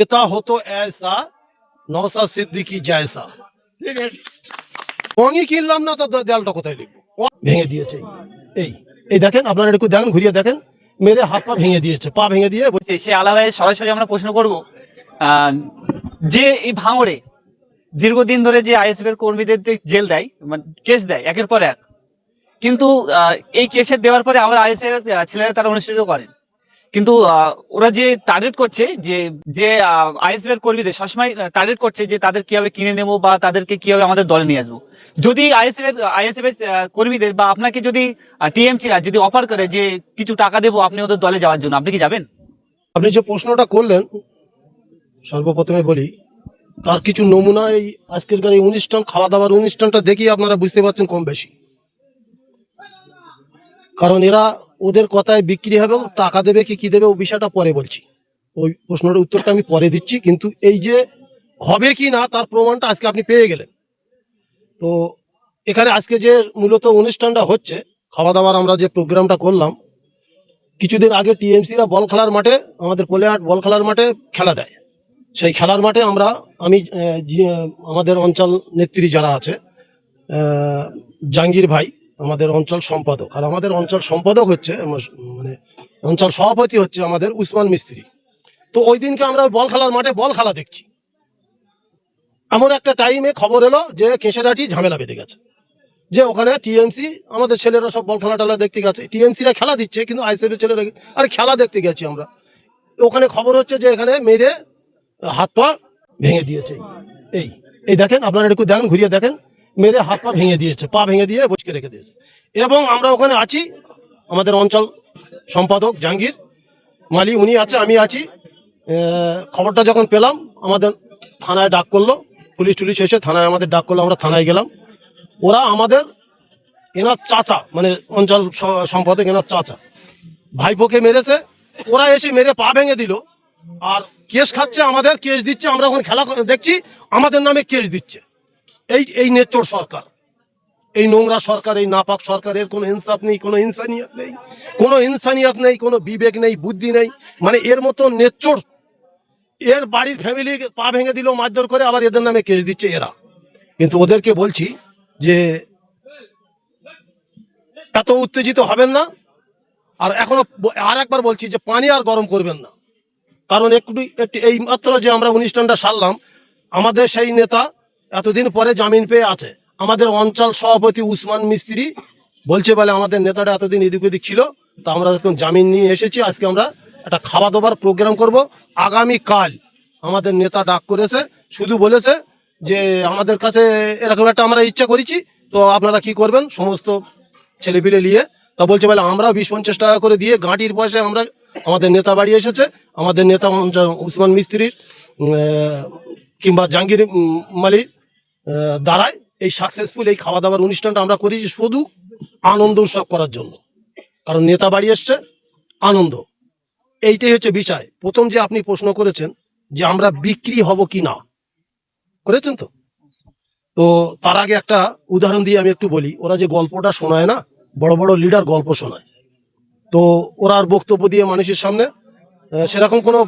पिता हो तो ऐसा नौसा सिद्दीकी जैसा রঙই কিনলাম না, তো দেয়ালটা কোথায় লিখবো? ভেঙে দিয়েছে। এই এই দেখেন, আপনারা একটু দেখেন, ঘুরিয়ে দেখেন, মেরে হাত পা ভেঙে দিয়েছে, পা ভেঙে দিয়ে সে আলাদা সরাসরি আমরা প্রশ্ন করব যে এই ভাঙড়ে দীর্ঘদিন ধরে যে আইএসএফ এর কর্মীদের জেল দেয়, মানে কেস দেয় একের পর এক, কিন্তু এই কেসের দেওয়ার পরে আমরা আইএসএফ এর ছেলেরা তারা অনুষ্ঠিত করেন, কিন্তু ওরা যে টার্গেট করছে যে যে আইএসএফ এর কর্মীদের সবসময় টার্গেট করছে যে তাদের কিভাবে কিনে নেবো বা তাদেরকে কিভাবে আমাদের দলে নিয়ে আসবো। যদি আইএসএফ এর কর্মীদের বা আপনাকে যদি টিএমসিরা যদি অফার করে যে কিছু টাকা দেবো আপনি ওদের দলে যাওয়ার জন্য, আপনি কি যাবেন? আপনি যে প্রশ্নটা করলেন, সর্বপ্রথমে বলি তার কিছু নমুনা এই আজকেরকার এই অনুষ্ঠান, খাওয়া দাওয়ার অনুষ্ঠানটা দেখি আপনারা বুঝতে পারছেন কম বেশি। কারণ এরা ওদের কথায় বিক্রি হবে, টাকা দেবে কি দেবে ও বিষয়টা পরে বলছি, ওই প্রশ্নটার উত্তরটা আমি পরে দিচ্ছি। কিন্তু এই যে হবে কি না তার প্রমাণটা আজকে আপনি পেয়ে গেলেন। তো এখানে আজকে যে মূলত অনুষ্ঠানটা হচ্ছে, খাওয়া দাওয়ার আমরা যে প্রোগ্রামটা করলাম, কিছুদিন আগে টিএমসিরা বল খেলার মাঠে, আমাদের পোলেহাট বল খেলার মাঠে খেলা দেয়। সেই খেলার মাঠে আমি আমাদের অঞ্চল নেত্রী যারা আছে, জাহাঙ্গীর ভাই আমাদের অঞ্চল সম্পাদক, আর আমাদের অঞ্চল সম্পাদক হচ্ছে মানে অঞ্চল সভাপতি হচ্ছে আমাদের উসমান মিস্ত্রি। তো ওই দিনকে আমরা বল খেলার মাঠে বল খেলা দেখছি, এমন একটা টাইমে খবর এলো যে কেশেরাটি ঝামেলা বেঁধে গেছে, যে ওখানে টিএমসি আমাদের ছেলেরা সব বল খেলা টেলা দেখতে গেছে, টিএমসিরা খেলা দিচ্ছে কিন্তু আইএসএফ এর ছেলেরা আর খেলা দেখতে গেছি আমরা। ওখানে খবর হচ্ছে যে এখানে মেরে হাত পা ভেঙে দিয়েছে। এই এই দেখেন, আপনারা একটু দেখেন, ঘুরিয়ে দেখেন, মেরে হাত পা ভেঙে দিয়েছে, পা ভেঙে দিয়ে বসকে রেখে দিয়েছে। এবং আমরা ওখানে আছি, আমাদের অঞ্চল সম্পাদক জাহাঙ্গীর মালি উনি আছে, আমি আছি। খবরটা যখন পেলাম আমাদের থানায় ডাক করলো, পুলিশ টুলিশ এসে থানায় আমাদের ডাক করলো, আমরা থানায় গেলাম। ওরা আমাদের এনার চাচা, মানে অঞ্চল সম্পাদক এনার চাচা ভাইপোকে মেরেছে, ওরা এসে মেরে পা ভেঙে দিল। আর কেস খাচ্ছে, আমাদের কেস দিচ্ছে, আমরা ওখানে খেলা দেখছি, আমাদের নামে কেস দিচ্ছে। এই নেচোর সরকার, এই নোংরা সরকার, এই নাপাক সরকারের কোনো ইনসাফ নেই, কোনো ইনসানিয়ত নেই, কোনো বিবেক নেই, বুদ্ধি নেই। মানে এর মতো নেচোর, এর বাড়ির ফ্যামিলি পা ভেঙে দিল মারধর করে, আবার এদের নামে কেস দিচ্ছে এরা। কিন্তু ওদেরকে বলছি যে এত উত্তেজিত হবেন না। আর এখনো আর একবার বলছি যে পানি আর গরম করবেন না। কারণ একটু এই মাত্র যে আমরা অনুষ্ঠানটা সারলাম, আমাদের সেই নেতা এতদিন পরে জামিন পেয়ে আছে। আমাদের অঞ্চল সভাপতি উসমান মিস্ত্রি বলছে বলে আমাদের নেতাটা এতদিন এদিক ওদিক ছিল, তা আমরা যখন জামিন নিয়ে এসেছি, আজকে আমরা একটা খাওয়া দাওয়ার প্রোগ্রাম করব। আগামীকাল আমাদের নেতা ডাক করেছে, শুধু বলেছে যে আমাদের কাছে এরকম একটা আমরা ইচ্ছা করেছি, তো আপনারা কি করবেন সমস্ত ছেলেপিলে নিয়ে। তা বলছে বলে আমরাও 20-50 টাকা করে দিয়ে গাঁটির পয়সায় আমরা, আমাদের নেতা বাড়ি এসেছে, আমাদের নেতা উসমান মিস্ত্রির কিংবা জাহাঙ্গীর মালির দ্বারায় এই সাকসেসফুল এই খাওয়া দাওয়ার অনুষ্ঠানটা আমরা করেছি শুধু আনন্দ উৎসব করার জন্য। কারণ নেতা বাড়ি এসছে, আনন্দ, এইটাই হচ্ছে বিষয়। প্রথম যে আপনি প্রশ্ন করেছেন যে আমরা বিক্রি হব কি না, করেছেন তো। তো তার আগে একটা উদাহরণ দিয়ে আমি একটু বলি। ওরা যে গল্পটা শোনায় না, বড় বড় লিডার গল্প শোনায়, তো ওরা আর বক্তব্য দিয়ে মানুষের সামনে সেরকম কোনো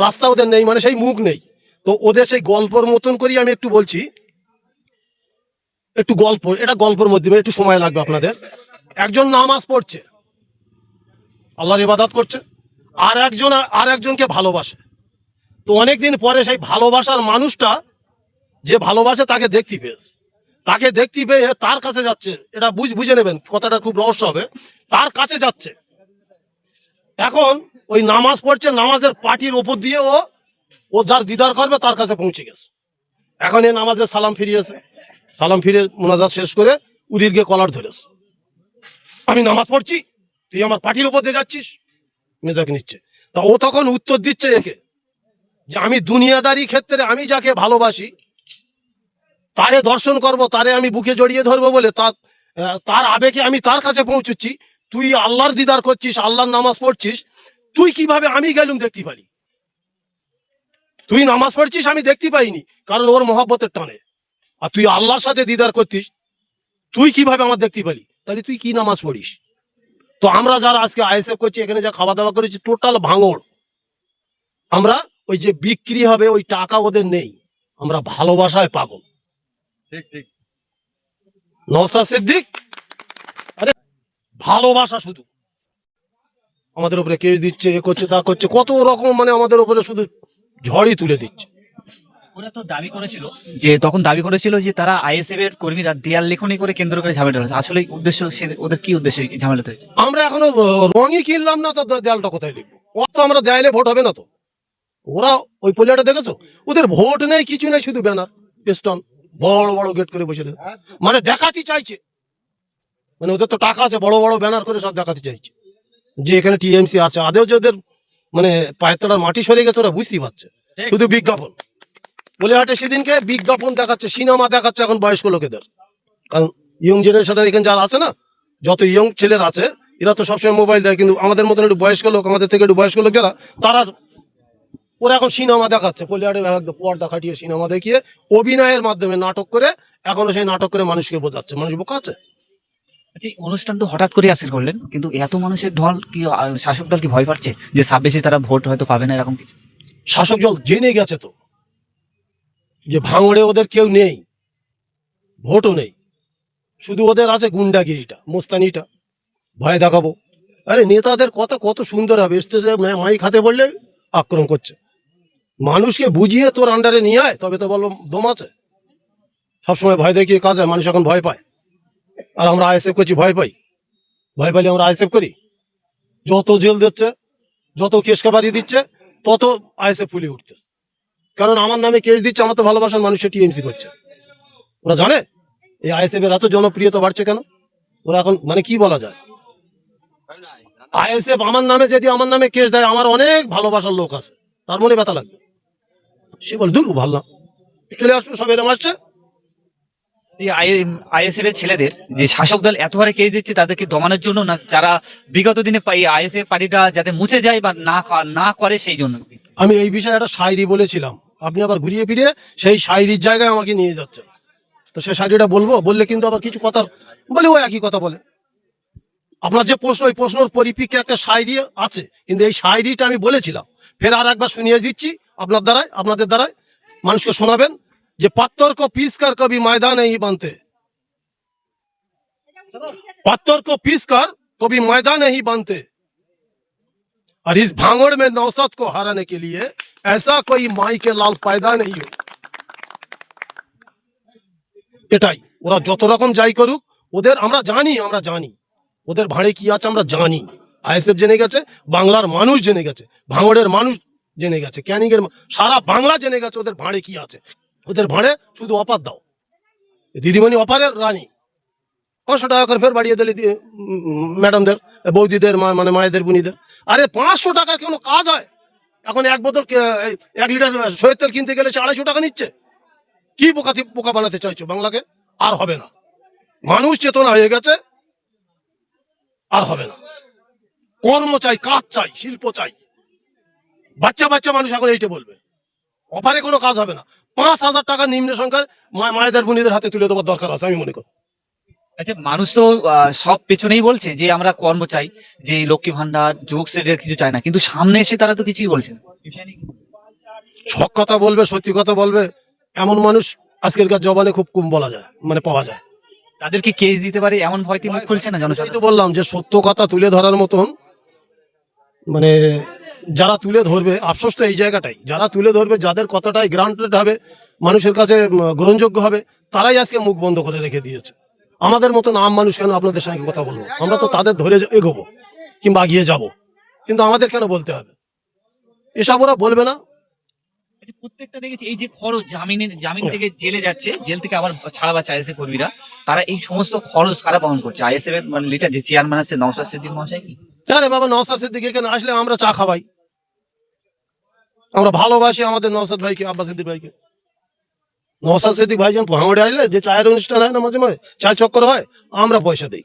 রাস্তা ওদের নেই, মানে সেই মুখ নেই। তো ওদের সেই গল্পর মতন করি আমি একটু বলছি, একটু গল্প, এটা গল্পের মধ্যে একটু সময় লাগবে আপনাদের। একজন নামাজ পড়ছে, আল্লাহর ইবাদত করছে, আর একজনকে ভালোবাসে। তো অনেকদিন পরে সেই ভালোবাসার মানুষটা, যে ভালোবাসে তাকে দেখতে পেয়ে তার কাছে যাচ্ছে। এটা বুঝে নেবেন, কথাটা খুব রহস্য হবে। তার কাছে যাচ্ছে, এখন ওই নামাজ পড়ছে, নামাজের পাটির ওপর দিয়ে ও যার দিদার করবে তার কাছে পৌঁছে গেছে। এখন এ নামাজের সালাম ফিরিয়েছে, সালাম ফিরে মোনাজাত শেষ করে উড়ির গিয়ে কলার ধরেছে, আমি নামাজ পড়ছি, তুই আমার পাটির ওপর দিয়ে যাচ্ছিস, মেজাক নিচ্ছে। তা ও তখন উত্তর দিচ্ছে একে, যে আমি দুনিয়াদারি ক্ষেত্রে আমি যাকে ভালোবাসি তারে দর্শন করব, তারে আমি বুকে জড়িয়ে ধরবো বলে তার আবেগে আমি তার কাছে পৌঁছচ্ছি। তুই আল্লাহর দিদার করছিস, আল্লাহর নামাজ পড়ছিস, তুই কিভাবে আমি গেলুম দেখতে পারি? তুই নামাজ পড়ছিস আমি দেখতে পাইনি, কারণ ওর মহব্বতের টানে। আর তুই আল্লাহর সাথে দিদার করছিস, তুই কিভাবে আমার দেখতে পারি? তাহলে তুই কি নামাজ পড়িস? তো আমরা যারা আজকে আইএসএফ করছি, এখানে যা খাওয়া দাওয়া করেছি, টোটাল ভাঙড় আমরা ওই যে বিক্রি হবে ওই টাকা ওদের নেই, আমরা ভালোবাসায় পাগল। ঠিক ঠিক। নওশাদ সিদ্দিক, আরে ভালোবাসা শুধু আমাদের উপরে কেস দিচ্ছে, এ করছে তা করছে, কত রকম মানে আমাদের উপরে শুধু ঝড়ই তুলে দিচ্ছে। ওরা তো দাবি করেছিল যে তারা আইএসএফ এর কর্মীরা দেয়াল লেখনী করে কেন্দ্র করে ঝামেলা হয়েছে। আসলে উদ্দেশ্য ওদের কি উদ্দেশ্যে এই ঝামেলাটা হয়েছে? আমরা এখনো রঙই কিনলাম না, তার দেয়ালটা কোথায় লিখবো? অত তো আমরা দেয়ালে ভোট হবে না তো। ওরা ওই পলিয়াটা দেখেছো, ওদের ভোট নেই কিছু নেই, শুধু ব্যানার স্টোন বড় বড় গেট করে বসে রয়েছে। মানে দেখাতে চাইছে, মানে ওদের তো টাকা আছে, বড় বড় ব্যানার করে সব দেখাতে চাইছে যে এখানে টিএমসি আছে। আদেও যে ওদের মানে পায়ের তলার মাটি সরে গেছে, ওরা বুঝতেই পারছে। শুধু বিজ্ঞাপন, পলিহাটে সেদিনকে বিজ্ঞাপন দেখাচ্ছে, সিনেমা দেখাচ্ছে এখন বয়স্ক লোকেদের। কারণ ইয়ং জেনারেশনের এখানে যারা আছে না, যত ইয়ং ছেলেরা আছে, এরা তো সবসময় মোবাইল দেয়, কিন্তু আমাদের মতন একটু বয়স্ক লোক, আমাদের থেকে একটু বয়স্ক লোক যারা, তারা ওরা এখন সিনেমা দেখাচ্ছে, পলিহাটে পর্দা খাটিয়ে সিনেমা দেখিয়ে অভিনয়ের মাধ্যমে নাটক করে, এখনো সেই নাটক করে মানুষকে বোঝাচ্ছে। মানুষ বোকা আছে। আচ্ছা, এই অনুষ্ঠান তো হঠাৎ করে আজকে করলেন, কিন্তু এত মানুষের ঢল কি শাসক দল কি ভয় পাচ্ছে যে 26-এ তারা ভোট হয়তো পাবে না এরকম কিছু? শাসক দল জেনে গেছে তো যে ভাঙড়ে ওদের কেউ নেই, ভোটও নেই, শুধু ওদের আছে গুন্ডাগিরিটা, মোস্তানিটা, ভয় দেখাবো। আরে নেতাদের কথা কত সুন্দর হবে, স্টেজে মাইক হাতে বললে আক্রমণ করছে। মানুষকে বুঝিয়ে তোর আন্ডারে নিয়ে আয়, তবে তো বলবো দম আছে। সবসময় ভয় দেখিয়ে কাজ হয়, মানুষ এখন ভয় পায়। আর আমরা আইএসএফ করছি, ভয় পাই? ভয় পাইলে আমরা আইএসএফ করি? যত জেল দিচ্ছে, যত কেস কাবারি দিচ্ছে, তত আইএসএফ ফুলে উঠছে। কারণ আমার নামে কেস দিচ্ছে, আমার তো ভালোবাসার মানুষের টিএমসি করছে। ওরা জানে এই আইএসএফ এর এত জনপ্রিয়তা বাড়ছে কেন? ওরা এখন মানে কি বলা যায়, আইএসএফ আমার নামে যদি আমার নামে কেস দেয়, আমার অনেক ভালোবাসার লোক আছে, তার মনে ব্যথা লাগবে। সে বল দূর ভালো না, চলে আসবে, সব এরম আসছে। এই আইএসএফ এর ছেলেদের যে শাসক দল এত হারে কেস দিচ্ছে, তাদেরকে দমানোর জন্য, না যারা বিগত দিনে আইএসএফ পার্টিটা যাতে মুছে যায় বা না করে সেই জন্য? আমি এই বিষয়ে একটা শায়রি বলেছিলাম, আপনি আবার ঘুরিয়ে ফিরিয়ে সেই শায়রির জায়গায় আমাকে নিয়ে যাচ্ছেন। তো সেই শায়রিটা বলবো, বললে কিন্তু আবার কিছু কথা বলে ও একই কথা বলে। আপনার যে প্রশ্ন, ওই প্রশ্নের পরিপ্রেক্ষিতে একটা শায়রি আছে, কিন্তু এই শায়রিটা আমি বলেছিলাম, ফের আর একবার শুনিয়ে দিচ্ছি আপনার দ্বারাই, আপনাদের দ্বারাই মানুষকে শোনাবেন যে पत्थर को पीस कर कभी मैदान नहीं बनते, पत्थर को पीस कर कभी मैदान नहीं बनते, और इस भांगड़ में नौसत को हराने के लिए ऐसा कोई माई के लाल पैदा नहीं हो। এটাই, ওরা যত রকম যাই করুক, ওদের আমরা জানি ওদের ভাঁড়ে কি আছে, আমরা জানি। আইএসএফ জেনে গেছে, বাংলার মানুষ জেনে গেছে, ভাঙড়ের মানুষ জেনে গেছে, ক্যানিং এর সারা বাংলা জেনে গেছে ওদের ভাঁড়ে কি আছে। ওদের ভাঁড়ে শুধু অপার দাও, দিদিমণি অপারের রানী 500 টাকা করে ফের বাড়িয়ে দিলে ম্যাডামদের, বৌদিদের, মানে মায়েদের, বুনিদের। আরে 500 টাকার কোনো কাজ হয়? এখন এক বোতল 1 লিটার সয়ের তেল কিনতে গেলে 250 টাকা নিচ্ছে। কি বোকা বানাতে চাইছো বাংলাকে? আর হবে না, মানুষ চেতনা হয়ে গেছে, আর হবে না। কর্ম চাই, কাজ চাই, শিল্প চাই। বাচ্চা মানুষ এখন এইটা বলবে, অফারে কোনো কাজ হবে না। 5,000 টাকা নিম্ন সংখ্যার মায়েদের, বোনেদের হাতে তুলে দেওয়ার দরকার আছে, আমি মনে করি। আচ্ছা, মানুষ তো সব পেছনেই বলছে যে আমরা কর্ম চাই, যে লক্ষ্মী ভান্ডার, যুবক শ্রেণীর কিছু চায় না, কিন্তু সামনে এসে তারা তো কিছুই বলছে না। সব কথা বলবে, সত্যি কথা বলবে, এমন মানুষ আজকালকার জবানে খুব কম বলা যায়, মানে পাওয়া যায়। তাদেরকে কেস দিতে পারে এমন ভয়তে মুখ খুলছে না এই জনসাধারণ। তো বললাম যে সত্য কথা তুলে ধরার মতন, মানে যারা তুলে ধরবে, আফসোস তো এই জায়গাটাই, যারা তুলে ধরবে, যাদের কথাটাই গ্রান্টেড হবে, মানুষের কাছে গ্রহণযোগ্য হবে, তারাই আজকে মুখ বন্ধ করে রেখে দিয়েছে। আমাদের মতন আম মানুষ কেন আপনাদের সঙ্গে কথা বলবো? আমরা তো তাদের ধরে এগোবো কিংবা এগিয়ে যাব, কিন্তু আমাদের কেন বলতে হবে? এসব ওরা বলবে না। প্রত্যেকটা দেখেছি এই যে খরচ, জামিন থেকে জেলে যাচ্ছে, জেল থেকে আবার ছাড়া পাচ্ছে আইএসএফ কর্মীরা, তারা এই সমস্ত খরচ কারা বহন করছে? আইএসএফ এর মানে লিডার যে চেয়ারম্যান আছে নওশাদ সিদ্দিক মহাশয় কি? আরে বাবা, নওশাদ সিদ্দিক এখানে আসলে আমরা চা খাওয়াই, আমরা ভালোবাসি আমাদের নওশাদ ভাইকে, আব্বাস সিদ্দিক ভাইকে। নওশাদ সিদ্দিক ভাইজান ভাঙড়ে আসলে যে চায়ের অনুষ্ঠান হয় না, মাঝে মাঝে চায় চক্কর হয়, আমরা পয়সা দেই।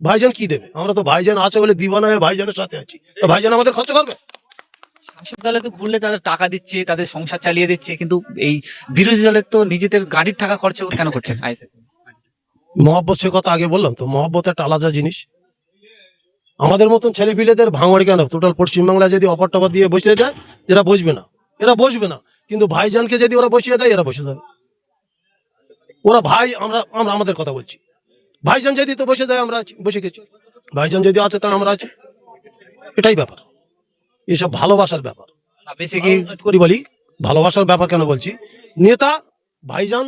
ভাইজান কি দেবে? আমরা তো ভাইজান আছে বলে দিওয়ানা হয়ে ভাইজানের সাথে আছি, তো ভাইজান আমাদের খরচ করবে? শাসক দলে তো ঘুরলে তাদের টাকা দিচ্ছে, তাদের সংসার চালিয়ে দিচ্ছে, কিন্তু এই বিরোধী দলের তো নিজেদের গাড়ির টাকা খরচ কেন করছেন আইএসএফ? মহব্বত, সে কথা আগে বললাম তো, মহব্বত একটা আলাদা জিনিস। আমাদের মতন ছেলেপিলেদের ভাঙড় কেন, টোটাল পশ্চিমবাংলা যদি অফার টফার দিয়ে বসে যায়, যেটা বুঝবে না, এরা বসবে না, কিন্তু ভাইজানকে যদি ওরা বসিয়ে দেয় এরা বসে যাবে। ওরা ভাই, আমরা আমরা আমাদের কথা বলছি, ভাইজান যদি তো বসে দেয় আমরা বসে গেছি, ভাইজান যদি আছে তাহলে আমরা আছি, এটাই ব্যাপার। এসব ভালোবাসার ব্যাপার। ছাব্বিশে কি আমি করি বলি ভালোবাসার ব্যাপার কেন বলছি, নেতা ভাইজান,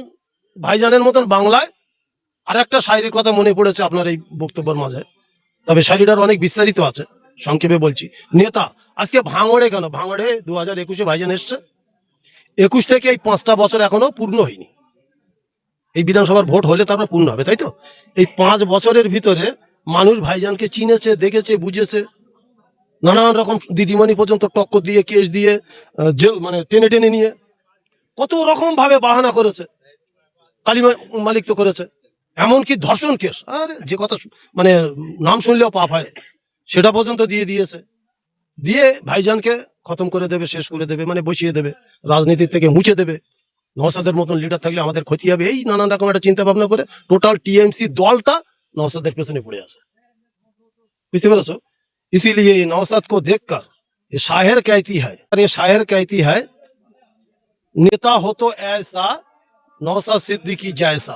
ভাইজানের মতন বাংলায় আর একটা শায়রির কথা মনে পড়েছে আপনার এই বক্তব্যের মাঝে, তবে শায়রিটার অনেক বিস্তারিত আছে, সংক্ষেপে বলছি। নেতা আজকে ভাঙড়ে কেন, ভাঙড়ে 2021-এ ভাইজান এসছে, 21 থেকে এই 5টা বছর এখনো পূর্ণ হয়নি। এই বিধানসভার ভোট হলে তারপর পূর্ণ হবে, তাই তো? এই 5 বছরের ভিতরে মানুষ ভাইজানকে চিনেছে, দেখেছে, বুঝেছে, নানান রকম দিদিমণি পর্যন্ত টক্কর দিয়ে, কেস দিয়ে, জেল মানে টেনে টেনে নিয়ে কত রকম ভাবে বাহানা করেছে, কালিমা মালিক তো করেছে, এমনকি ধর্ষণ কেস, আর যে কথা মানে নাম শুনলেও পাপ হয়, সেটা পর্যন্ত দিয়ে দিয়েছে। দিয়ে ভাইজানকে খতম করে দেবে, শেষ করে দেবে, মানে বসিয়ে দেবে, রাজনীতির থেকে মুছে দেবে। নওশাদের মতন লিডার থাকলে আমাদের ক্ষতি হবে, এই নানান রকম একটা চিন্তা ভাবনা করে টোটাল টিএমসি দলটা नौसद पेছনে পড়ে আছে, বুঝতে পেরেছো? इसीलिए नौसद को देखकर ये शायर कहती है, और ये शायर कहती है, नेता हो तो ऐसा नौसद सिद्दीकी जैसा।